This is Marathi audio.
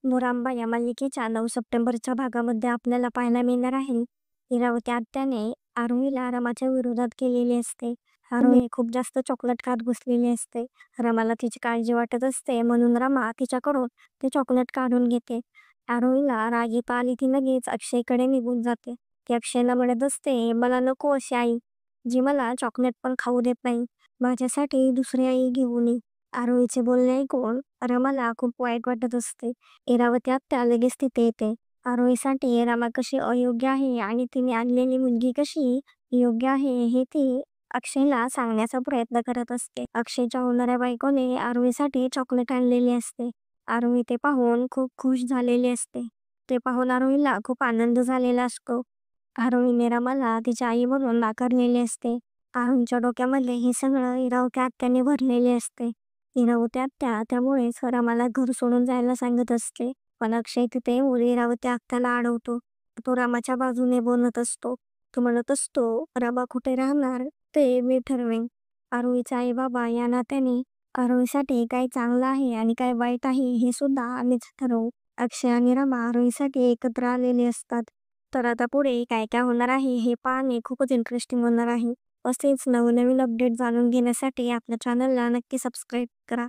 मुरांबा या मालिकेच्या 9 सप्टेंबरच्या भागामध्ये आपल्याला पाहायला मिळणार आहे. इरावती आत्याने आरोहीला रमाच्या विरोधात केलेली असते. आरोही खूप जास्त चॉकलेट खात बसलेली असते. रमाला तिची काळजी वाटत असते म्हणून रमा तिच्याकडून ते चॉकलेट काढून घेते. आरोहीला राग येत आली ती लगेच अक्षयकडे निघून जाते. ती अक्षयला म्हणत असते, मला नको अशी आई, जी मला चॉकलेट पण खाऊ देत नाही. माझ्यासाठी दुसरी आई घेऊन ये. आरोहीचे बोलणे ऐकून रमाला खूप वाईट वाटत असते. इरावती आत्या लगेच तिथे येते. आरोहीसाठी रमा कशी अयोग्य आहे आणि तिने आणलेली मुलगी कशी योग्य आहे हे ती अक्षयला सांगण्याचा प्रयत्न करत असते. अक्षयच्या होणाऱ्या बायकोने आरोहीसाठी चॉकलेट आणलेली असते. आरोही ते पाहून खूप खुश झालेली असते. ते पाहून आरोहीला खूप आनंद झालेला असतो. आरोहीने रमाला तिच्या आई म्हणून नाकारलेले असते. आरोहीच्या डोक्यामध्ये हे सगळं इरावती आत्याने भरलेले असते. इरावती आत्या त्यामुळेच रमाला घर सोडून जायला सांगत असते. पण अक्षय तिथे येऊन इरावती आत्याला अडवतो. तो रमाच्या बाजूने बोलत असतो. तो म्हणत असतो, रमा कुठे राहणार ते मी ठरवेन. आरोहीचा आई बाबा या नात्याने आरोहीसाठी काय चांगलं आहे आणि काय वाईट आहे हे सुद्धा आम्हीच ठरवू. अक्षय आणि रमा आरोहीसाठी एकत्र आलेले असतात. तर आता पुढे काय काय होणार आहे हे पाहणे खूपच इंटरेस्टिंग होणार आहे. असेच नवनवीन अपडेट जाणून घेण्यासाठी आपल्या चॅनलला नक्की सबस्क्राईब करा.